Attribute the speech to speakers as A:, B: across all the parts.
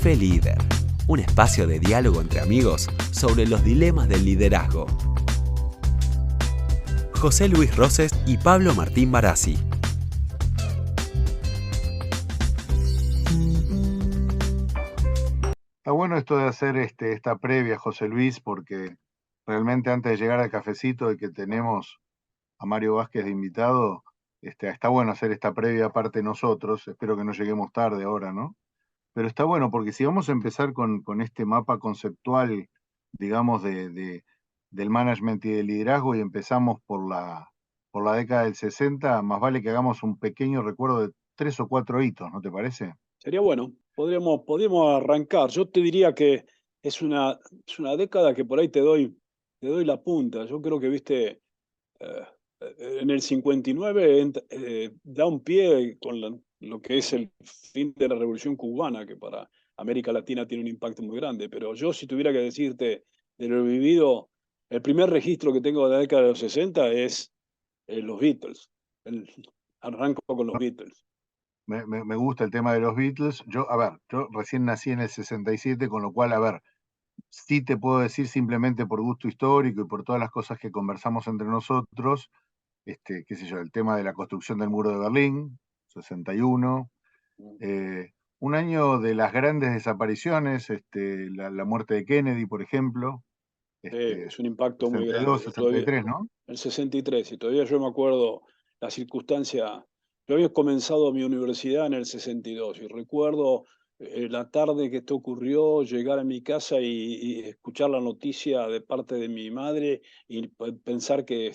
A: Café Líder, un espacio de diálogo entre amigos sobre los dilemas del liderazgo. José Luis Roses y Pablo Martín Barassi.
B: Está bueno esto de hacer esta previa, José Luis, porque realmente antes de llegar al cafecito y que tenemos a Mario Vázquez de invitado, está bueno hacer esta previa aparte nosotros. Espero que no lleguemos tarde ahora, ¿no? Pero está bueno porque si vamos a empezar con este mapa conceptual, digamos, del management y del liderazgo y empezamos por la década del 60, más vale que hagamos un pequeño recuerdo de 3 o 4 hitos, ¿no te parece?
C: Sería bueno, podríamos arrancar. Yo te diría que es una década que por ahí te doy la punta. Yo creo que, viste, eh, en el 59 da un pie con lo que es el fin de la Revolución Cubana, que para América Latina tiene un impacto muy grande. Pero yo, si tuviera que decirte de lo vivido, el primer registro que tengo de la década de los 60 es los Beatles. El- Arranco con los Beatles.
B: Me gusta el tema de los Beatles. Yo recién nací en el 67, con lo cual, sí te puedo decir simplemente por gusto histórico y por todas las cosas que conversamos entre nosotros, qué sé yo, el tema de la construcción del muro de Berlín, 61, eh, un año de las grandes desapariciones, la muerte de Kennedy, por ejemplo,
C: Es un impacto muy
B: 62,
C: grande. Todavía,
B: 63, ¿no?
C: el 63, y todavía yo me acuerdo la circunstancia. Yo había comenzado mi universidad en el 62 y recuerdo la tarde que esto ocurrió, llegar a mi casa y escuchar la noticia de parte de mi madre y pensar que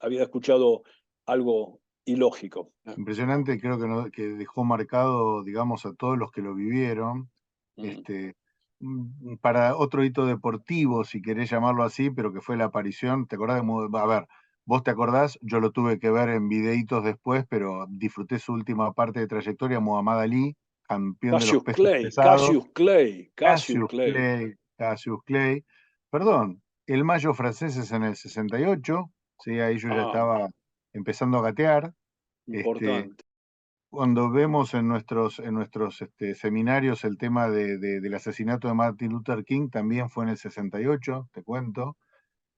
C: había escuchado algo ilógico.
B: Impresionante, creo que dejó marcado, digamos, a todos los que lo vivieron.
C: Mm.
B: Para otro hito deportivo, si querés llamarlo así, pero que fue la aparición, ¿te acordás a ver, vos te acordás? Yo lo tuve que ver en videitos después, pero disfruté su última parte de trayectoria, Muhammad Ali, campeón de los
C: Cassius
B: pesos
C: Clay,
B: pesados,
C: Cassius Clay, Cassius
B: Cassius
C: Clay.
B: Clay, Cassius Clay, perdón, el Mayo francés es en el 68, sí, ahí yo ya
C: Ah,
B: estaba empezando a gatear. este,
C: importante.
B: Cuando vemos en nuestros seminarios el tema del asesinato de Martin Luther King, también fue en el 68, te cuento.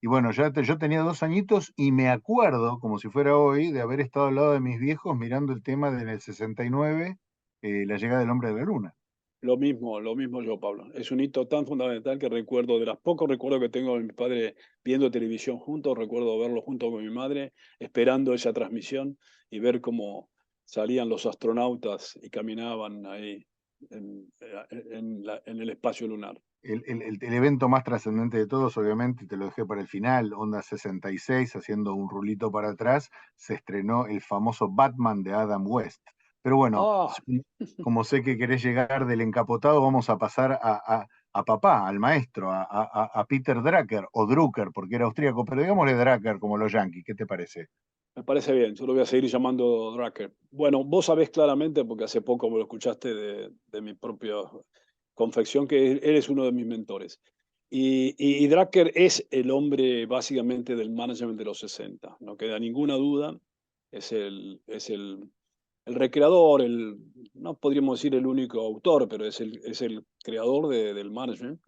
B: Y bueno, yo tenía 2 añitos y me acuerdo, como si fuera hoy, de haber estado al lado de mis viejos mirando el tema en el 69, la llegada del hombre a la luna.
C: Lo mismo yo, Pablo. Es un hito tan fundamental que recuerdo, de los pocos recuerdos que tengo de mi padre viendo televisión juntos, recuerdo verlo junto con mi madre, esperando esa transmisión y ver cómo salían los astronautas y caminaban ahí en el espacio lunar.
B: El evento más trascendente de todos, obviamente, te lo dejé para el final, Onda 66, haciendo un rulito para atrás, se estrenó el famoso Batman de Adam West. Pero bueno,
C: Ah,
B: como sé que querés llegar del encapotado, vamos a pasar a papá, al maestro, a Peter Drucker, o Drucker, porque era austríaco, pero digámosle Drucker como los yankees, ¿qué te parece?
C: me parece bien, yo lo voy a seguir llamando Drucker. Bueno, vos sabés claramente, porque hace poco me lo escuchaste de mi propia confección, que eres uno de mis mentores. Y Drucker es el hombre básicamente del management de los 60, no queda ninguna duda. Es el recreador, no podríamos decir el único autor, pero es el creador del management.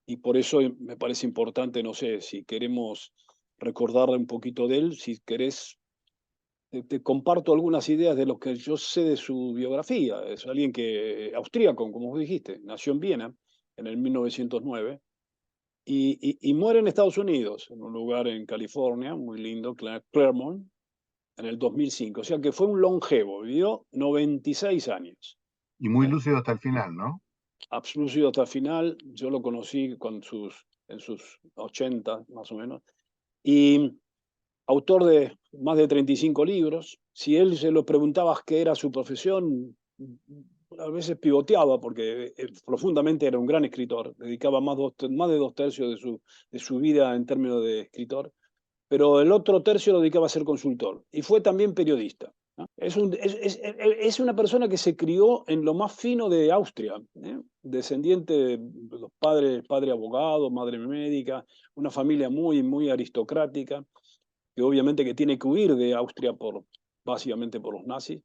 C: Y por eso me parece importante, no sé, si queremos recordarle un poquito de él, si querés te comparto algunas ideas de lo que yo sé de su biografía. Es alguien austríaco, como vos dijiste, nació en Viena en el 1909 y muere en Estados Unidos, en un lugar en California, muy lindo, Claremont, en el 2005. O sea que fue un longevo, vivió 96 años.
B: Y muy
C: ¿Eh?
B: lúcido hasta el final, ¿no?
C: Absoluto hasta el final. Yo lo conocí en sus 80, más o menos. Y autor de más de 35 libros. Si él se lo preguntabas qué era su profesión, a veces pivoteaba porque profundamente era un gran escritor, dedicaba más de 2 tercios de su vida en términos de escritor, pero el otro tercio lo dedicaba a ser consultor y fue también periodista. ¿No? Es una persona que se crió en lo más fino de Austria, descendiente de los padre abogado, madre médica, una familia muy, muy aristocrática que obviamente que tiene que huir de Austria básicamente por los nazis,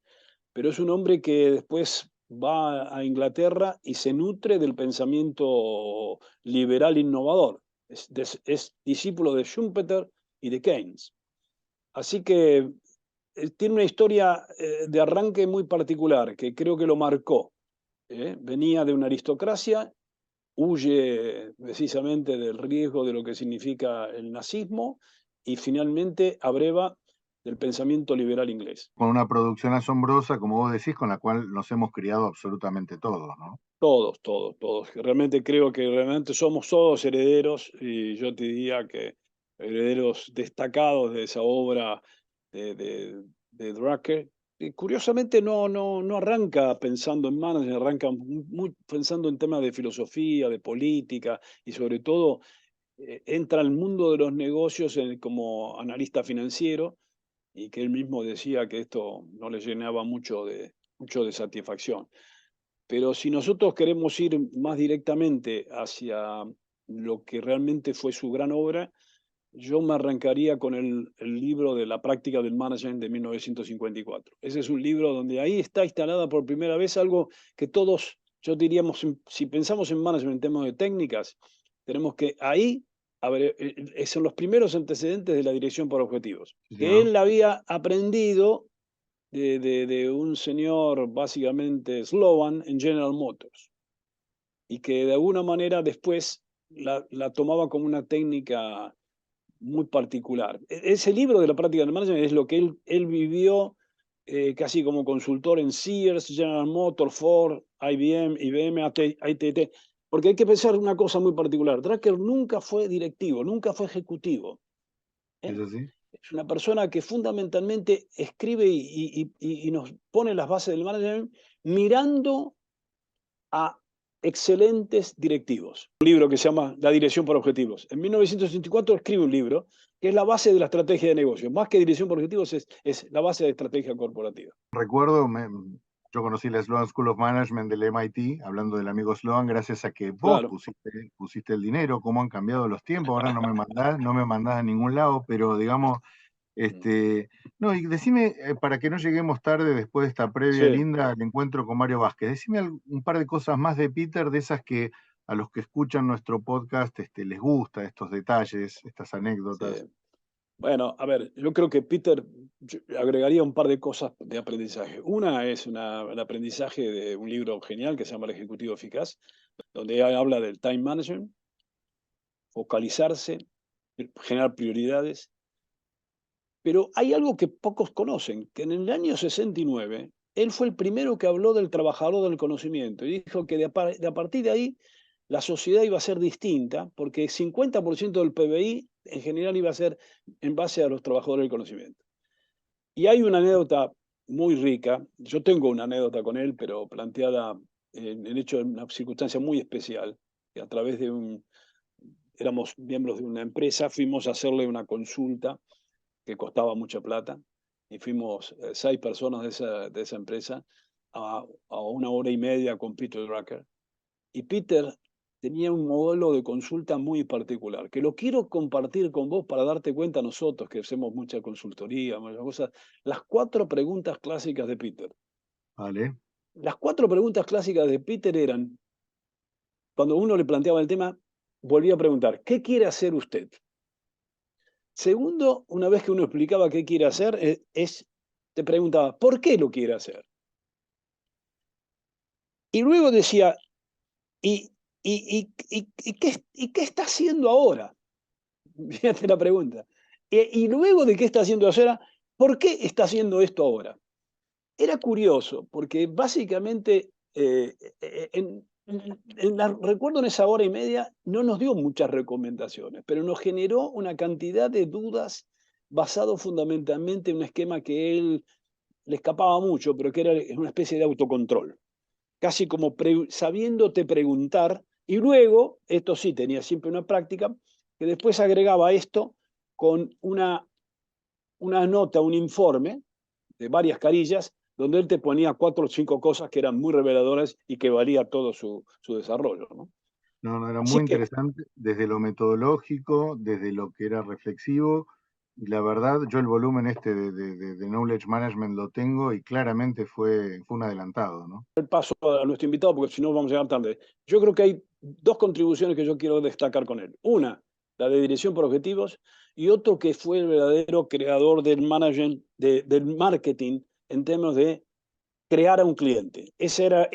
C: pero es un hombre que después va a Inglaterra y se nutre del pensamiento liberal innovador. Es discípulo de Schumpeter y de Keynes. Así que tiene una historia de arranque muy particular, que creo que lo marcó. Venía de una aristocracia, huye precisamente del riesgo de lo que significa el nazismo y finalmente abreva del pensamiento liberal inglés.
B: Con una producción asombrosa, como vos decís, con la cual nos hemos criado absolutamente todos, ¿no?
C: Todos, todos, todos. Realmente creo que realmente somos todos herederos y yo te diría que herederos destacados de esa obra de Drucker. Y curiosamente no arranca pensando en management, arranca muy pensando en temas de filosofía, de política y sobre todo entra al mundo de los negocios como analista financiero y que él mismo decía que esto no le llenaba mucho de satisfacción. Pero si nosotros queremos ir más directamente hacia lo que realmente fue su gran obra, yo me arrancaría con el libro de la práctica del management de 1954. Ese es un libro donde ahí está instalada por primera vez algo que todos, yo diríamos, si pensamos en management en temas de técnicas, tenemos que ahí, a ver, son los primeros antecedentes de la dirección por objetivos,
B: Sí,
C: que
B: señor.
C: él había aprendido de un señor básicamente Sloan en General Motors y que de alguna manera después la tomaba como una técnica muy particular. Ese libro de la práctica del management es lo que él vivió casi como consultor en Sears, General Motors, Ford, IBM, ITT, porque hay que pensar una cosa muy particular. Drucker nunca fue directivo, nunca fue ejecutivo.
B: ¿Es
C: ¿eh?
B: así?
C: Es una persona que fundamentalmente escribe y nos pone las bases del management mirando a excelentes directivos. Un libro que se llama La dirección por objetivos. En 1964 escribe un libro que es la base de la estrategia de negocio. Más que dirección por objetivos es la base de estrategia corporativa.
B: Recuerdo, yo conocí la Sloan School of Management del MIT, hablando del amigo Sloan, gracias a que vos
C: Claro.
B: pusiste el dinero, cómo han cambiado los tiempos, ahora no me mandás a ningún lado, pero digamos, no, y decime, para que no lleguemos tarde después de esta previa
C: Sí.
B: linda al encuentro con Mario Vázquez, decime un par de cosas más de Peter, de esas que a los que escuchan nuestro podcast les gusta, estos detalles, estas anécdotas.
C: Sí. Bueno, a ver, yo creo que Peter yo agregaría un par de cosas de aprendizaje. Una es el aprendizaje de un libro genial que se llama El Ejecutivo Eficaz, donde habla del time management, focalizarse, generar prioridades. Pero hay algo que pocos conocen, que en el año 69 él fue el primero que habló del trabajador del conocimiento y dijo que a partir de ahí la sociedad iba a ser distinta porque el 50% del PBI en general iba a ser en base a los trabajadores del conocimiento. Y hay una anécdota muy rica, yo tengo una anécdota con él, pero planteada en hecho en una circunstancia muy especial, que a través éramos miembros de una empresa, fuimos a hacerle una consulta que costaba mucha plata, y fuimos 6 personas de esa empresa a 1 hora y media con Peter Drucker. Y Peter tenía un modelo de consulta muy particular, que lo quiero compartir con vos para darte cuenta nosotros que hacemos mucha consultoría, muchas cosas. Las 4 preguntas clásicas de Peter.
B: ¿Vale?
C: Las 4 preguntas clásicas de Peter eran, cuando uno le planteaba el tema, volvía a preguntar, ¿qué quiere hacer usted? Segundo, una vez que uno explicaba qué quiere hacer, te preguntaba, ¿por qué lo quiere hacer? Y luego decía, ¿y, qué está haciendo ahora? Fíjate la pregunta. Y luego de qué está haciendo ahora, ¿por qué está haciendo esto ahora? Era curioso, porque básicamente, recuerdo en esa hora y media, no nos dio muchas recomendaciones, pero nos generó una cantidad de dudas basado fundamentalmente en un esquema que él le escapaba mucho, pero que era una especie de autocontrol. Casi como sabiéndote preguntar, y luego, esto sí, tenía siempre una práctica, que después agregaba esto con una nota, un informe de varias carillas, donde él te ponía 4 o 5 cosas que eran muy reveladoras y que valía todo su desarrollo, ¿no?
B: No, no, era
C: Así
B: muy
C: que,
B: interesante desde lo metodológico, desde lo que era reflexivo y la verdad, yo el volumen este de Knowledge Management lo tengo y claramente fue un adelantado, ¿no?
C: El paso a nuestro invitado, porque si no vamos a llegar tarde. Yo creo que hay dos contribuciones que yo quiero destacar con él. Una, la de dirección por objetivos, y otro que fue el verdadero creador del management, del marketing en términos de crear a un cliente. Ese era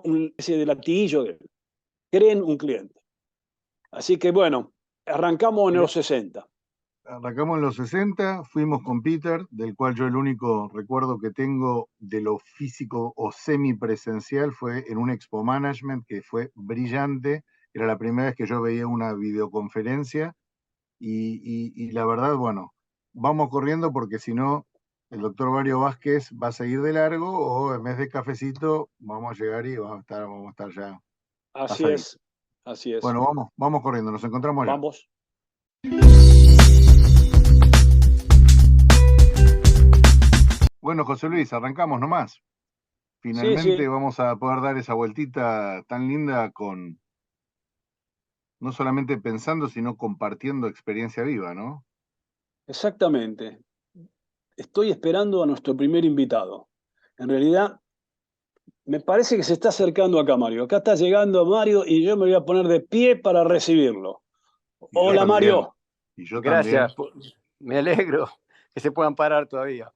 C: una especie de latiguillo de él. Creen un cliente. Así que bueno, arrancamos en los 60.
B: Arrancamos en los 60, fuimos con Peter, del cual yo el único recuerdo que tengo de lo físico o semipresencial fue en un Expo Management que fue brillante. Era la primera vez que yo veía una videoconferencia y la verdad, bueno, vamos corriendo porque si no, el doctor Mario Vázquez va a seguir de largo o en vez de cafecito vamos a llegar y vamos a estar ya
C: Así
B: pasadito.
C: es, así es.
B: Bueno, vamos corriendo, nos encontramos allá.
C: Vamos.
B: Bueno, José Luis, arrancamos nomás. Finalmente
C: Sí.
B: vamos a poder dar esa vueltita tan linda con, no solamente pensando, sino compartiendo experiencia viva, ¿no?
C: Exactamente. Estoy esperando a nuestro primer invitado. En realidad, me parece que se está acercando acá, Mario. Acá está llegando Mario y yo me voy a poner de pie para recibirlo.
B: Y yo
C: Hola,
B: también.
C: Mario.
B: Y yo
D: Gracias,
B: también.
D: me alegro que se puedan parar todavía.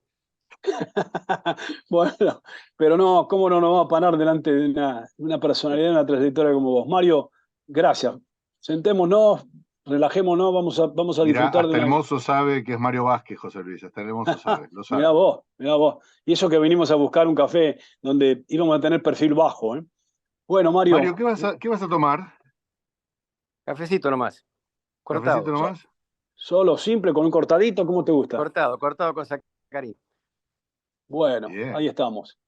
C: Bueno, pero no, ¿cómo no nos va a parar delante de una personalidad, una trayectoria como vos? Mario, gracias. Sentémonos, relajémonos, vamos a
B: Mirá,
C: disfrutar
B: hasta
C: de
B: el
C: una...
B: mozo sabe que es Mario Vázquez, José Luis. Hasta el mozo sabe, lo sabe.
C: Mirá vos, mirá vos. Y eso que venimos a buscar un café donde íbamos a tener perfil bajo, ¿eh? Bueno, Mario.
B: Mario, ¿qué vas a tomar?
D: Cafecito nomás,
B: ¿Cafecito
D: cortado.
B: nomás?
C: Solo, simple, con un cortadito, ¿cómo te gusta?
D: Cortado con sacarín.
C: Bueno,
B: Bien.
C: ahí estamos.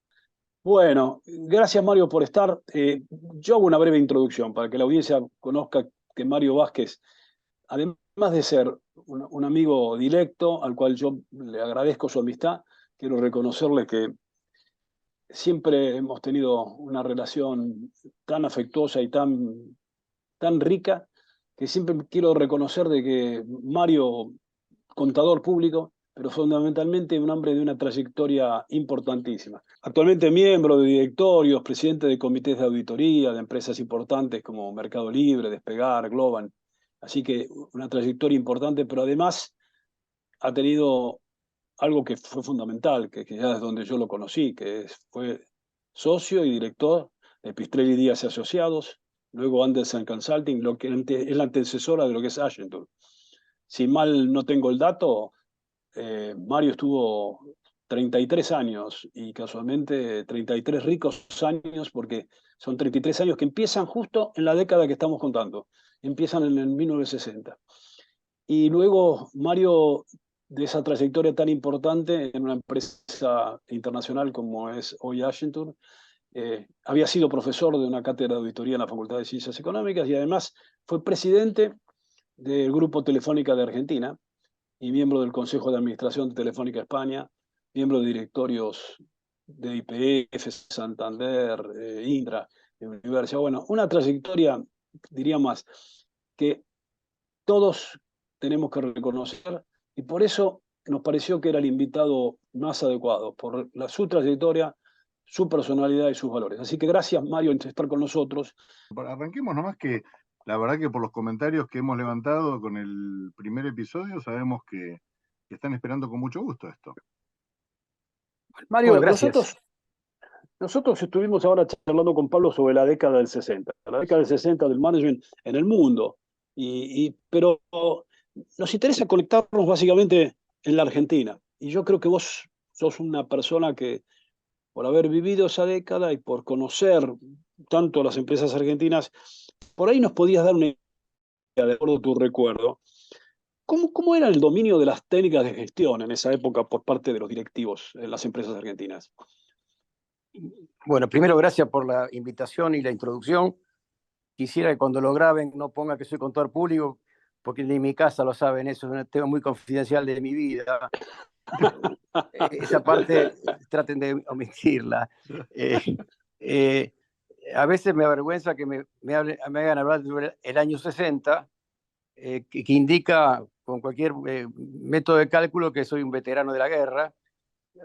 C: Bueno, gracias Mario por estar. Yo hago una breve introducción para que la audiencia conozca que Mario Vázquez, además de ser un amigo directo al cual yo le agradezco su amistad, quiero reconocerle que siempre hemos tenido una relación tan afectuosa y tan rica que siempre quiero reconocer de que Mario, contador público, pero fundamentalmente un hombre de una trayectoria importantísima. Actualmente miembro de directorios, presidente de comités de auditoría de empresas importantes como Mercado Libre, Despegar, Globan. Así que una trayectoria importante, pero además ha tenido algo que fue fundamental, que ya es donde yo lo conocí, fue socio y director de Pistrelli Díaz y Asociados, luego Anderson Consulting, lo que es la antecesora de lo que es Accenture. Si mal no tengo el dato, Mario estuvo 33 años y casualmente 33 ricos años porque son 33 años que empiezan justo en la década que estamos contando, empiezan en el 1960. Y luego Mario, de esa trayectoria tan importante en una empresa internacional como es hoy Accenture, había sido profesor de una cátedra de auditoría en la Facultad de Ciencias Económicas y además fue presidente del Grupo Telefónica de Argentina y miembro del Consejo de Administración de Telefónica España, miembro de directorios de IPF, Santander, Indra, Universidad. Bueno, una trayectoria, diría más, que todos tenemos que reconocer y por eso nos pareció que era el invitado más adecuado, por su trayectoria, su personalidad y sus valores. Así que gracias, Mario, por estar con nosotros.
B: Arranquemos nomás que la verdad que por los comentarios que hemos levantado con el primer episodio sabemos que están esperando con mucho gusto esto.
C: Mario,
D: Bueno, gracias.
C: nosotros estuvimos ahora charlando con Pablo sobre la década del 60, la década del 60 del management en el mundo, pero nos interesa conectarnos básicamente en la Argentina. Y yo creo que vos sos una persona que, por haber vivido esa década y por conocer tanto las empresas argentinas, por ahí nos podías dar una idea, de acuerdo a tu recuerdo. ¿Cómo era el dominio de las técnicas de gestión en esa época por parte de los directivos en las empresas argentinas?
D: Bueno, primero gracias por la invitación y la introducción. Quisiera que cuando lo graben no ponga que soy contador público, porque ni en mi casa lo saben, eso es un tema muy confidencial de mi vida. Esa parte traten de omitirla. A veces me avergüenza que me hagan hablar del año 60, que indica con cualquier método de cálculo que soy un veterano de la guerra.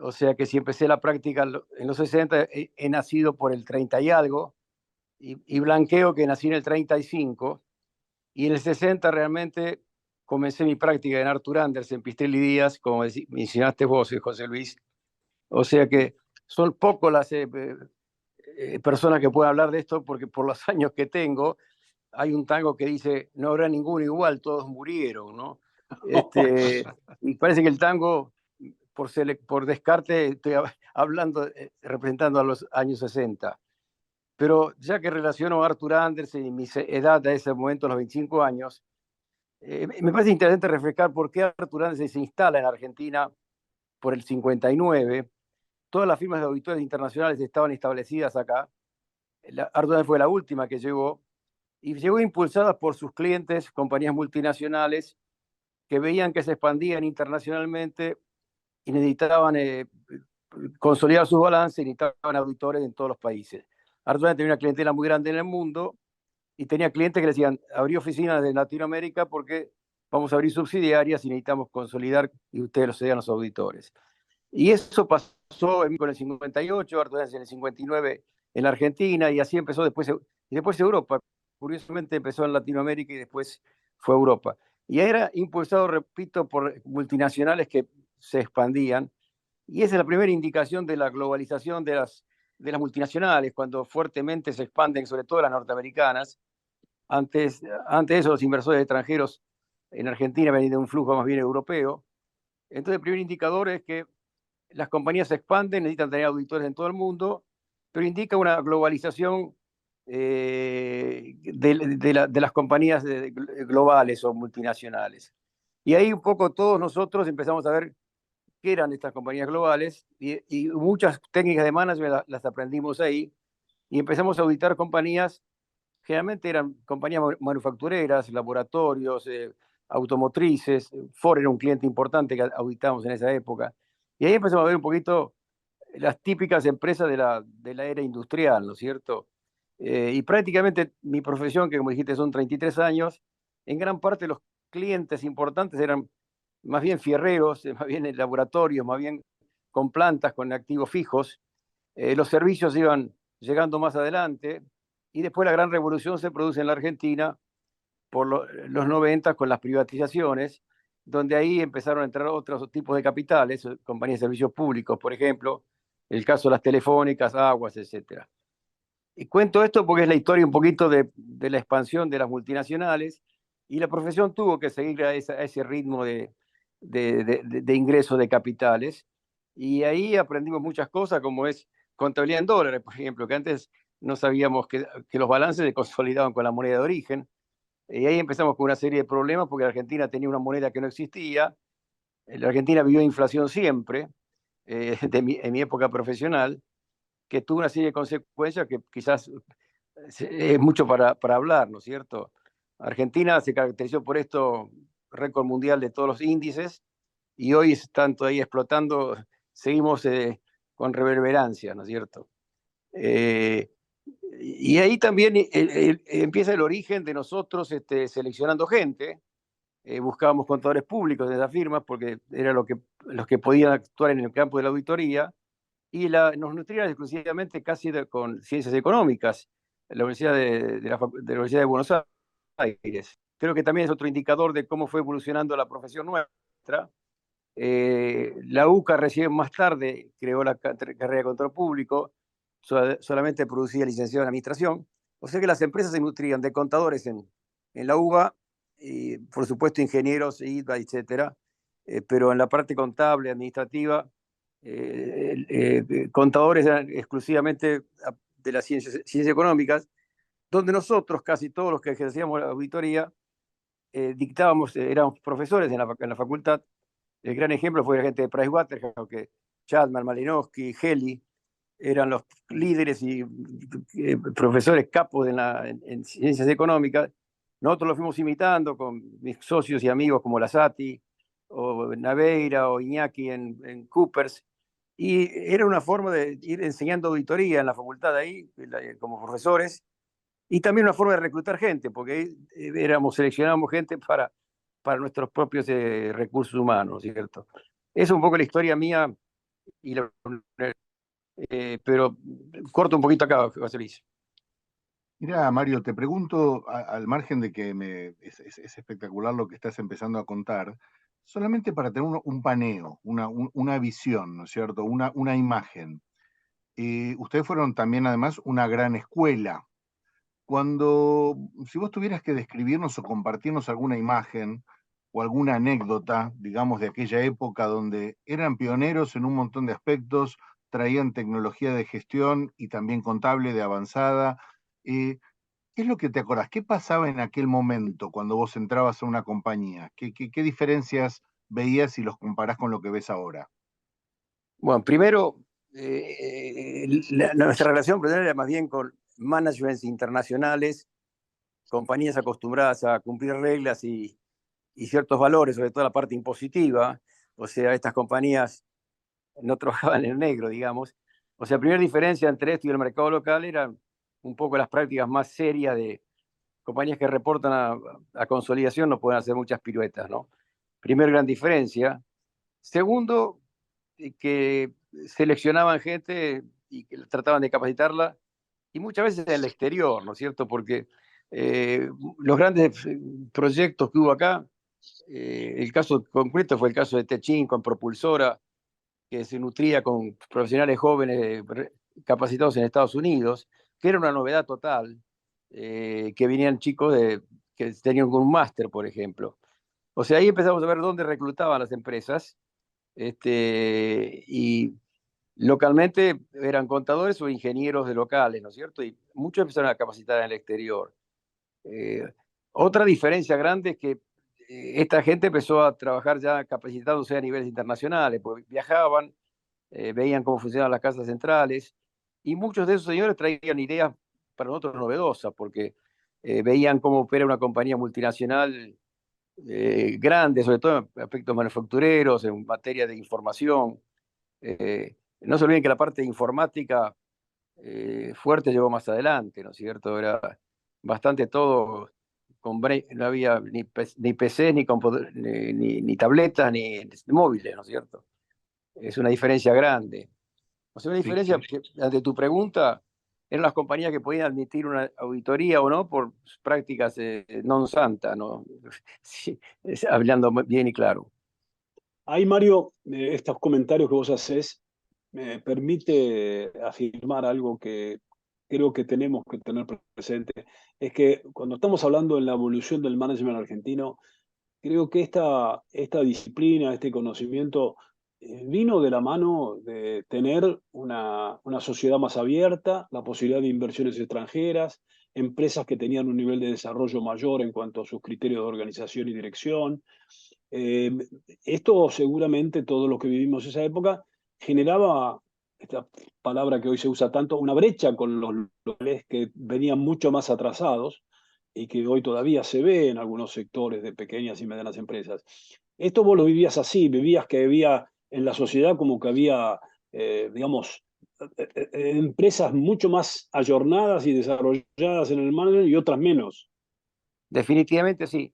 D: O sea que si empecé la práctica en los 60, he nacido por el 30 y algo, y blanqueo que nací en el 35, y en el 60 realmente comencé mi práctica en Arthur Andersen, Pistrelli Díaz, como mencionaste vos, José Luis. O sea que son pocos las personas que pueden hablar de esto, porque por los años que tengo, hay un tango que dice, no habrá ninguno igual, todos murieron, ¿no? Y parece que el tango, por descarte, estoy hablando, representando a los años 60. Pero ya que relaciono a Arthur Andersen y mi edad a ese momento, los 25 años, me parece interesante refrescar por qué Arthur Andersen se instala en Argentina por el 59. Todas las firmas de auditores internacionales estaban establecidas acá. Arthur Andersen fue la última que llegó, y llegó impulsada por sus clientes, compañías multinacionales, que veían que se expandían internacionalmente y necesitaban consolidar sus balances y necesitaban auditores en todos los países. Arthur tenía una clientela muy grande en el mundo y tenía clientes que le decían, abrí oficinas en Latinoamérica porque vamos a abrir subsidiarias y necesitamos consolidar y ustedes sean los auditores. Y eso pasó con el 58, Arthur en el 59 en la Argentina, y así empezó después Europa. Curiosamente empezó en Latinoamérica y después fue a Europa. Y era impulsado, repito, por multinacionales que se expandían. Y esa es la primera indicación de la globalización de las multinacionales, cuando fuertemente se expanden, sobre todo las norteamericanas. Antes de eso, los inversores extranjeros en Argentina venían de un flujo más bien europeo. Entonces, el primer indicador es que las compañías se expanden, necesitan tener auditores en todo el mundo, pero indica una globalización de las compañías globales o multinacionales. Y ahí un poco todos nosotros empezamos a ver qué eran estas compañías globales, y muchas técnicas de management las aprendimos ahí, y empezamos a auditar compañías. Generalmente eran compañías manufactureras, laboratorios, automotrices. Ford era un cliente importante que auditamos en esa época. Y ahí empezamos a ver un poquito las típicas empresas de la era industrial, ¿no es cierto? Y prácticamente mi profesión, que como dijiste son 33 años, en gran parte los clientes importantes eran más bien fierreros, más bien en laboratorios, más bien con plantas, con activos fijos. Los servicios iban llegando más adelante, y después la gran revolución se produce en la Argentina por los 90 con las privatizaciones, donde ahí empezaron a entrar otros tipos de capitales, compañías de servicios públicos, por ejemplo, el caso de las telefónicas, aguas, etc. Y cuento esto porque es la historia un poquito de la expansión de las multinacionales, y la profesión tuvo que seguir a ese ritmo de ingreso de capitales, y ahí aprendimos muchas cosas, como es contabilidad en dólares, por ejemplo, que antes no sabíamos que los balances se consolidaban con la moneda de origen. Y ahí empezamos con una serie de problemas porque la Argentina tenía una moneda que no existía. La Argentina vivió inflación siempre, en mi época profesional, que tuvo una serie de consecuencias que quizás es mucho para hablar, ¿no es cierto? Argentina se caracterizó por esto, récord mundial de todos los índices, y hoy están todavía explotando, seguimos con reverberancia, ¿no es cierto? Y ahí también empieza el origen de nosotros seleccionando gente. Buscábamos contadores públicos de esas firmas porque era los que podían actuar en el campo de la auditoría, y nos nutrían exclusivamente casi con ciencias económicas, la Universidad la Universidad de Buenos Aires. Creo que también es otro indicador de cómo fue evolucionando la profesión nuestra. La UCA recién más tarde creó la carrera de control público, solamente producía licenciado en administración. O sea que las empresas se nutrían de contadores en la UBA, y por supuesto ingenieros, IDVA, etcétera, pero en la parte contable, administrativa, contadores eran exclusivamente de las ciencias económicas, donde nosotros, casi todos los que ejercíamos la auditoría, dictábamos, éramos profesores en la facultad. El gran ejemplo fue la gente de Pricewaterhouse, que Chapman, Malinowski, Heli eran los líderes y profesores capos en ciencias económicas. Nosotros los fuimos imitando con mis socios y amigos como Lasati, o Naveira, o Iñaki en Coopers, y era una forma de ir enseñando auditoría en la facultad ahí, como profesores, Y también una forma de reclutar gente, porque seleccionábamos gente para nuestros propios recursos humanos, ¿cierto? Es un poco la historia mía, y pero corto un poquito acá, José Luis.
B: Mira, Mario, te pregunto, al margen de que es espectacular lo que estás empezando a contar, solamente para tener un paneo, una visión, ¿no es cierto? Una imagen. Ustedes fueron también, además, una gran escuela. Si vos tuvieras que describirnos o compartirnos alguna imagen o alguna anécdota, digamos, de aquella época donde eran pioneros en un montón de aspectos, traían tecnología de gestión y también contable de avanzada, ¿qué es lo que te acordás? ¿Qué pasaba en aquel momento cuando vos entrabas a una compañía? ¿Qué diferencias veías si los comparás con lo que ves ahora?
D: Bueno, primero, nuestra relación primero era más bien con managements internacionales, compañías acostumbradas a cumplir reglas y ciertos valores, sobre todo la parte impositiva. O sea, estas compañías no trabajaban en negro, digamos. O sea, la primera diferencia entre esto y el mercado local eran un poco las prácticas más serias de compañías que reportan a consolidación, no pueden hacer muchas piruetas, ¿no? Primera gran diferencia. Segundo, que seleccionaban gente y que trataban de capacitarla, y muchas veces en el exterior, ¿no es cierto? Porque los grandes proyectos que hubo acá, el caso concreto fue el caso de Techin con Propulsora, que se nutría con profesionales jóvenes capacitados en Estados Unidos, que era una novedad total, que venían chicos que tenían un máster, por ejemplo. O sea, ahí empezamos a ver dónde reclutaban las empresas, y localmente eran contadores o ingenieros de locales, ¿no es cierto? Y muchos empezaron a capacitar en el exterior. Eh, Otra diferencia grande es que esta gente empezó a trabajar ya capacitándose a niveles internacionales, porque viajaban, veían cómo funcionaban las casas centrales, y muchos de esos señores traían ideas para nosotros novedosas, porque veían cómo opera una compañía multinacional grande, sobre todo en aspectos manufactureros, en materia de información. No se olviden que la parte de informática fuerte llegó más adelante, ¿no es cierto? Era bastante todo, no había ni PC, ni tabletas, ni móviles, ¿no es cierto? Es una diferencia grande. O sea, una
B: Sí,
D: diferencia que, ante tu pregunta, eran las compañías que podían admitir una auditoría o no por prácticas non santa, ¿no? Sí, hablando bien y claro.
C: Ahí, Mario, estos comentarios que vos haces me permite afirmar algo que creo que tenemos que tener presente. Es que cuando estamos hablando de la evolución del management argentino, creo que esta disciplina, este conocimiento, vino de la mano de tener una sociedad más abierta, la posibilidad de inversiones extranjeras, empresas que tenían un nivel de desarrollo mayor en cuanto a sus criterios de organización y dirección. Eh, Esto seguramente, todo lo que vivimos esa época, generaba, esta palabra que hoy se usa tanto, una brecha con los locales que venían mucho más atrasados y que hoy todavía se ve en algunos sectores de pequeñas y medianas empresas. Esto vos lo vivías así, vivías que había en la sociedad como que había, digamos, empresas mucho más ayornadas y desarrolladas en el management y otras menos.
D: Definitivamente sí,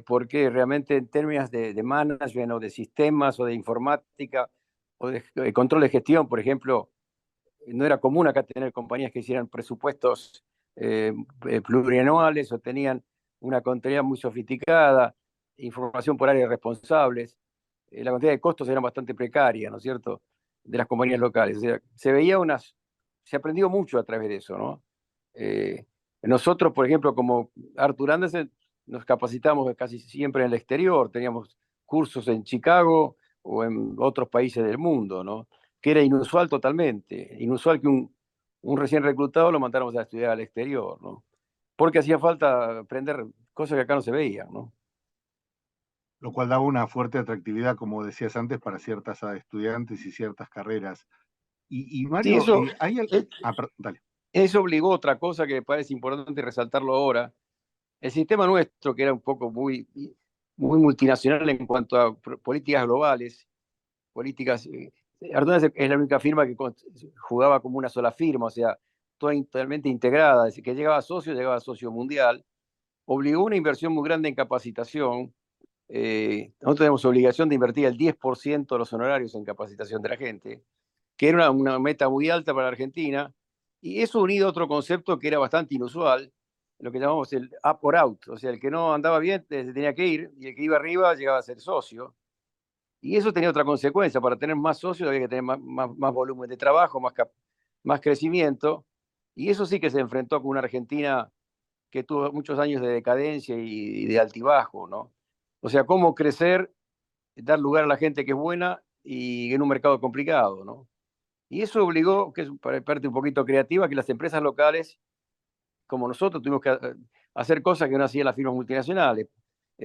D: porque realmente en términos de management o de sistemas o de informática o de control de gestión, por ejemplo, no era común acá tener compañías que hicieran presupuestos plurianuales o tenían una contabilidad muy sofisticada, información por áreas responsables. La cantidad de costos eran bastante precarias, ¿no es cierto?, de las compañías locales. O sea, se aprendió mucho a través de eso, ¿no? Eh, Nosotros, por ejemplo, como Arthur Andersen, nos capacitamos casi siempre en el exterior, teníamos cursos en Chicago o en otros países del mundo, ¿no? Que era inusual totalmente, inusual que un recién reclutado lo mandáramos a estudiar al exterior, ¿no? Porque hacía falta aprender cosas que acá no se veían, ¿no?
B: lo cual daba una fuerte atractividad, como decías antes, para ciertas estudiantes y ciertas carreras. Y
D: Sí,
B: Mario, dale.
D: eso obligó otra cosa que me parece importante resaltarlo ahora. El sistema nuestro, que era un poco muy multinacional en cuanto a políticas globales, políticas. Ardones es la única firma que jugaba como una sola firma, o sea, totalmente integrada, es decir, que llegaba a socio mundial, obligó una inversión muy grande en capacitación. Nosotros tenemos obligación de invertir el 10% de los honorarios en capacitación de la gente, que era una meta muy alta para la Argentina, y eso unido a otro concepto que era bastante inusual, lo que llamamos el up or out, o sea, el que no andaba bien se tenía que ir, y el que iba arriba llegaba a ser socio. Y eso tenía otra consecuencia: para tener más socios había que tener más volumen de trabajo, más crecimiento, y eso sí que se enfrentó con una Argentina que tuvo muchos años de decadencia y de altibajo, ¿no? O sea, cómo crecer, dar lugar a la gente que es buena y en un mercado complicado, ¿no? Y eso obligó, que es parte un poquito creativa, que las empresas locales, como nosotros, tuvimos que hacer cosas que no hacían las firmas multinacionales,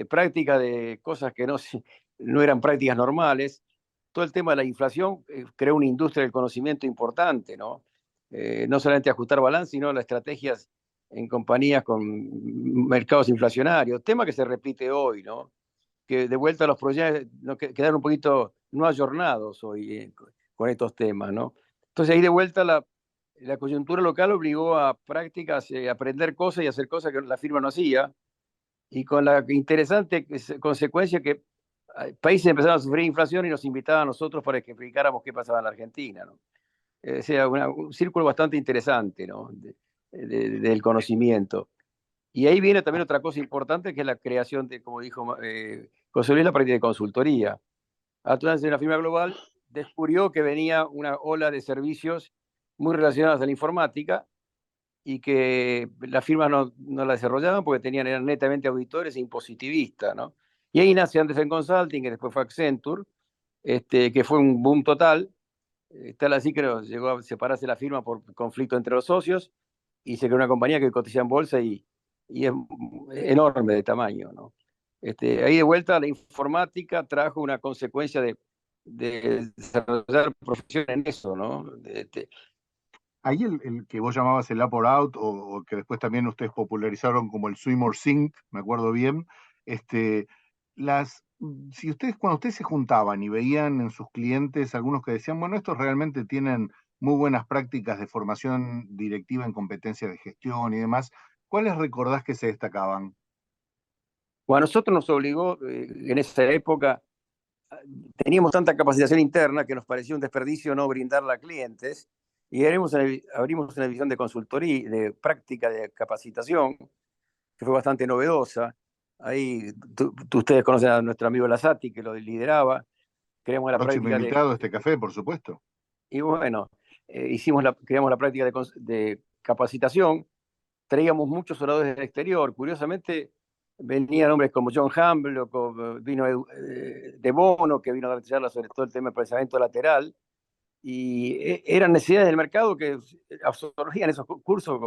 D: práctica de cosas que no eran prácticas normales. Todo el tema de la inflación creó una industria del conocimiento importante, ¿no? No solamente ajustar balance, sino las estrategias en compañías con mercados inflacionarios, tema que se repite hoy, ¿no? Que de vuelta los proyectos no, quedaron un poquito no ayornados hoy con estos temas, ¿no? Entonces ahí de vuelta la coyuntura local obligó a prácticas, aprender cosas y hacer cosas que la firma no hacía, y con la interesante consecuencia que países empezaron a sufrir inflación y nos invitaban a nosotros para que explicáramos qué pasaba en la Argentina, ¿no? O sea, un círculo bastante interesante, ¿no? Del conocimiento. Y ahí viene también otra cosa importante, que es la creación de, como dijo José Luis, la práctica de consultoría. Atlas, de una firma global, descubrió que venía una ola de servicios muy relacionados a la informática y que las firmas no la desarrollaban porque eran netamente auditores e impositivistas, ¿no? Y ahí nace Andersen Consulting, que después fue Accenture, que fue un boom total. Tal así que llegó a separarse la firma por conflicto entre los socios y se creó una compañía que cotiza en bolsa y es enorme de tamaño, ¿no? Ahí de vuelta la informática trajo una consecuencia de desarrollar profesión en eso, ¿no?
B: Ahí el que vos llamabas el up or out, o que después también ustedes popularizaron como el swim or sink, me acuerdo bien, este, si cuando ustedes se juntaban y veían en sus clientes algunos que decían, bueno, estos realmente tienen muy buenas prácticas de formación directiva en competencias de gestión y demás, ¿cuáles recordás que se destacaban?
D: Bueno, a nosotros nos obligó en esa época, teníamos tanta capacitación interna que nos parecía un desperdicio no brindarla a clientes, y abrimos una división de consultoría, de práctica de capacitación, que fue bastante novedosa. Ahí ustedes conocen a nuestro amigo Lasati, que lo lideraba. Creamos la
B: Próximo
D: práctica
B: invitado a este café, por supuesto.
D: y bueno, creamos la práctica de capacitación. Traíamos muchos oradores del exterior. Curiosamente, venían hombres como John Humble, vino de Bono, que vino a dar charlas sobre todo el tema del pensamiento lateral, y eran necesidades del mercado que absorbían esos cursos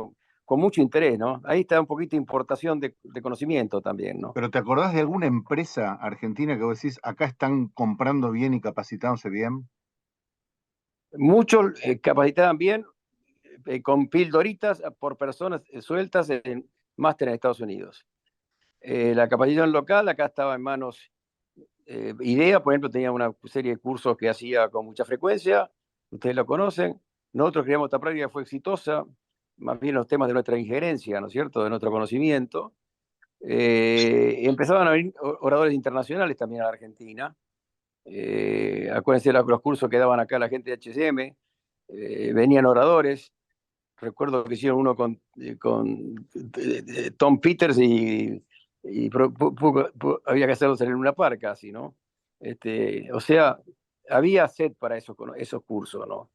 D: con mucho interés, ¿no? Ahí está un poquito de importación de conocimiento también, ¿no?
B: ¿Pero te acordás de alguna empresa argentina que vos decís, acá están comprando bien y capacitándose bien?
D: Muchos capacitaban bien con pildoritas por personas sueltas en máster en Estados Unidos. La capacitación local acá estaba en manos. IDEA, por ejemplo, tenía una serie de cursos que hacía con mucha frecuencia, ustedes lo conocen. Nosotros creamos esta práctica, fue exitosa, más bien los temas de nuestra injerencia, ¿no es cierto?, de nuestro conocimiento. Empezaban a venir oradores internacionales también a la Argentina. Acuérdense los cursos que daban acá la gente de HCM, venían oradores. Recuerdo que hicieron uno con Tom Peters y había que hacerlos en una par casi, ¿no? O sea, había sed para esos cursos, ¿no?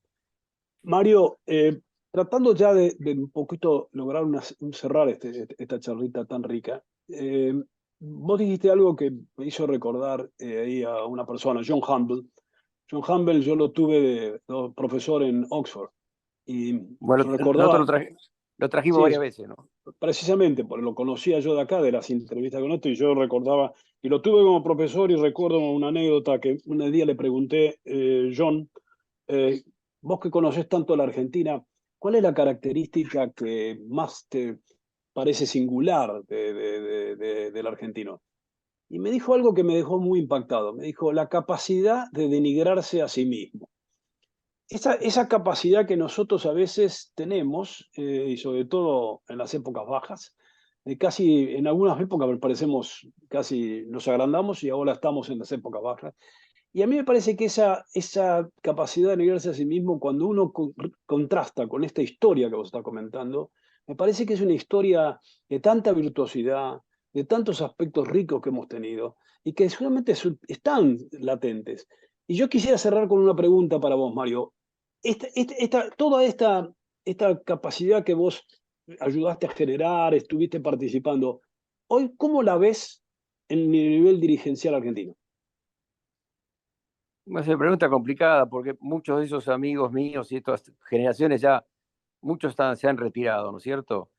C: Mario, tratando ya de un poquito lograr cerrar esta charlita tan rica, vos dijiste algo que me hizo recordar ahí a una persona, John Humble. John Humble yo lo tuve de profesor en Oxford y
D: Bueno,
C: recordaba,
D: nosotros lo trajimos
C: sí,
D: varias veces, ¿no?
C: precisamente, porque lo conocía yo de acá, de las entrevistas con esto, y yo recordaba, y lo tuve como profesor y recuerdo una anécdota que un día le pregunté, John, vos que conocés tanto la Argentina, ¿cuál es la característica que más te parece singular del argentino? Y me dijo algo que me dejó muy impactado. Me dijo la capacidad de denigrarse a sí mismo. esa capacidad que nosotros a veces tenemos, y sobre todo en las épocas bajas, de casi, en algunas épocas parecemos, casi nos agrandamos y ahora estamos en las épocas bajas. Y a mí me parece que esa capacidad de negarse a sí mismo, cuando uno contrasta con esta historia que vos estás comentando, me parece que es una historia de tanta virtuosidad, de tantos aspectos ricos que hemos tenido y que seguramente están latentes. Y yo quisiera cerrar con una pregunta para vos, Mario. Toda esta capacidad que vos ayudaste a generar, estuviste participando, hoy, ¿cómo la ves en el nivel dirigencial argentino?
D: Es una pregunta complicada porque muchos de esos amigos míos y estas generaciones ya, muchos se han retirado, ¿no es cierto?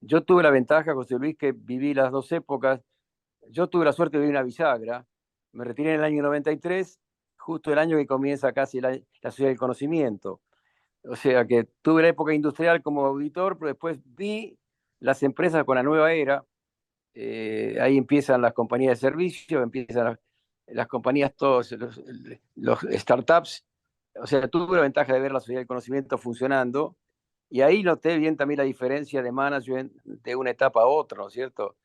D: Yo tuve la ventaja, José Luis, que viví las dos épocas. Yo tuve la suerte de vivir en una bisagra. Me retiré en el año 93, justo el año que comienza casi la sociedad del conocimiento. O sea que tuve la época industrial como auditor, pero después vi las empresas con la nueva era. Ahí empiezan las compañías de servicios, empiezan las compañías, todos los startups. O sea, tuve la ventaja de ver la sociedad del conocimiento funcionando y ahí noté bien también la diferencia de management de una etapa a otra, ¿no es cierto?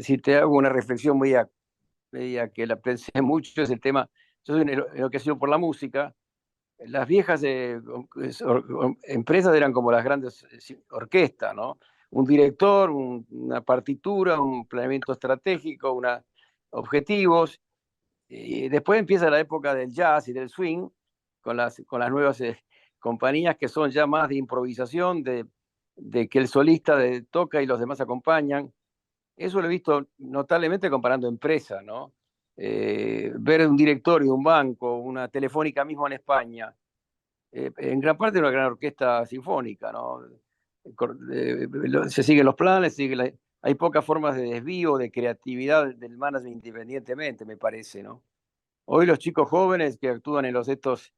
D: Si te hago una reflexión que la pensé mucho, es el tema, yo soy enloquecido por la música. Las viejas empresas eran como las grandes orquestas, ¿no? Un director, una partitura, un planeamiento estratégico, objetivos. Y después empieza la época del jazz y del swing, con las nuevas compañías que son ya más de improvisación, de que el solista toca y los demás acompañan. Eso lo he visto notablemente comparando empresas, ¿no? Ver un directorio, un banco, una telefónica mismo en España, en gran parte una gran orquesta sinfónica, ¿no? Se siguen los planes, hay pocas formas de desvío, de creatividad del management independientemente, me parece, ¿no? Hoy los chicos jóvenes que actúan en estos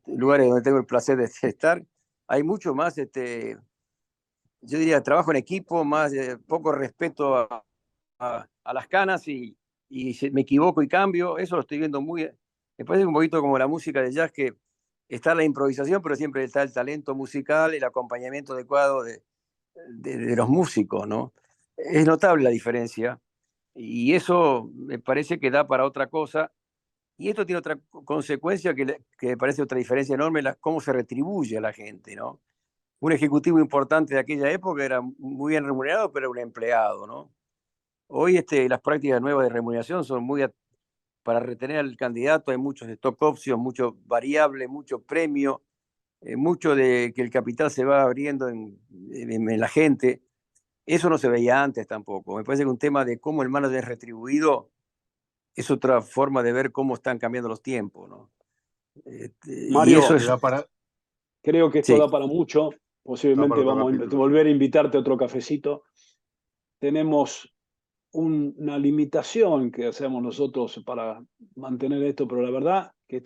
D: lugares donde tengo el placer de estar, hay mucho más, yo diría, trabajo en equipo, más poco respeto a las canas y me equivoco y cambio. Eso lo estoy viendo me parece un poquito como la música de jazz, que está la improvisación, pero siempre está el talento musical, el acompañamiento adecuado de los músicos, ¿no? Es notable la diferencia y eso me parece que da para otra cosa. Y esto tiene otra consecuencia que me parece otra diferencia enorme, cómo se retribuye a la gente, ¿no? Un ejecutivo importante de aquella época era muy bien remunerado, pero era un empleado, ¿no? Hoy las prácticas nuevas de remuneración son para retener al candidato hay muchos stock options, mucho variable, mucho premio, mucho de que el capital se va abriendo en la gente. Eso no se veía antes tampoco. Me parece que un tema de cómo el manager es retribuido es otra forma de ver cómo están cambiando los tiempos, ¿no? Y
C: Mario,
D: eso es...
C: creo que esto
D: Sí,
C: da para mucho.
B: Da
C: Posiblemente
B: para otro
C: vamos a
B: capítulo.
C: volver a invitarte a otro cafecito. Tenemos una limitación que hacemos nosotros para mantener esto, pero la verdad que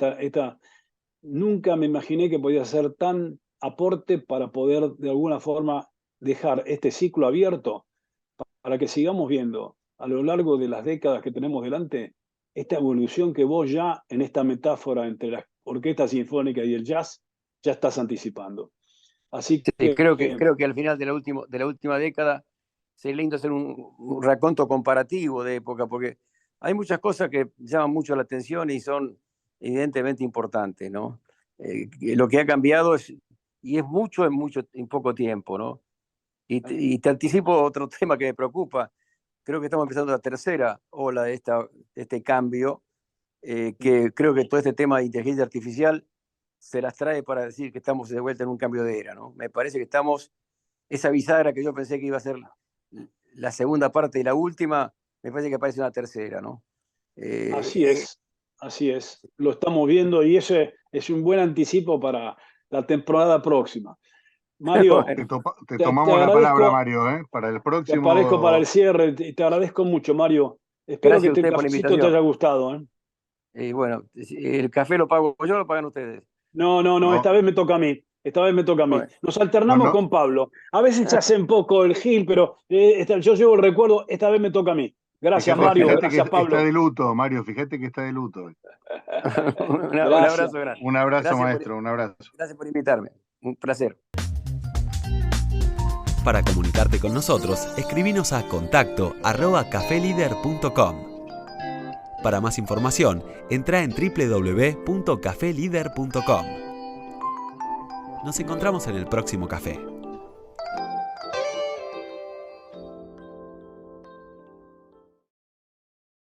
C: nunca me imaginé que podía ser tan aporte para poder de alguna forma dejar este ciclo abierto para que sigamos viendo a lo largo de las décadas que tenemos delante esta evolución que vos ya en esta metáfora entre la orquesta sinfónica y el jazz ya estás anticipando. Así
D: sí,
C: que
D: creo que al final de la última década sería lindo hacer un raconto comparativo de época, porque hay muchas cosas que llaman mucho la atención y son evidentemente importantes, ¿no? Lo que ha cambiado y es mucho en poco tiempo, ¿no? Y te anticipo otro tema que me preocupa. Creo que estamos empezando la tercera ola de este cambio, que creo que todo este tema de inteligencia artificial se las trae para decir que estamos de vuelta en un cambio de era, ¿no? Me parece que esa bisagra que yo pensé que iba a ser la segunda parte y la última, me parece que parece una tercera, ¿no?
C: así
D: Eh,
C: es, así es. Lo estamos viendo y ese es un buen anticipo para la temporada próxima. Mario,
D: bueno,
B: Te
C: te
B: tomamos la palabra,
C: agradezco,
B: Mario, ¿eh? Para el
C: te aparezco para el
B: próximo.
C: cierre y te agradezco mucho, Mario. Espero que
D: gracias a
C: este
D: ustedes por la
C: cafecito te haya
D: invitación.
C: gustado, ¿eh?
D: Bueno, el café lo pago yo, lo pagan ustedes.
C: No, no, no, esta
B: No,
C: vez me toca a mí. Esta vez me toca a mí.
D: Bueno,
C: Nos
B: no,
C: alternamos
B: no,
C: con Pablo. A veces se hace un poco el gil, pero yo llevo el recuerdo, esta vez me toca a mí. Gracias,
B: Fíjate
C: Mario.
B: que
C: Gracias, Pablo.
B: está de luto, Mario, fíjate que está de luto.
D: Un abrazo grande.
B: Un abrazo,
D: Gracias
B: maestro, un abrazo.
D: Gracias por invitarme. Un placer.
A: Para comunicarte con nosotros, escribinos a contacto@cafelider.com. Para más información, entra en www.cafelider.com. Nos encontramos en el próximo café.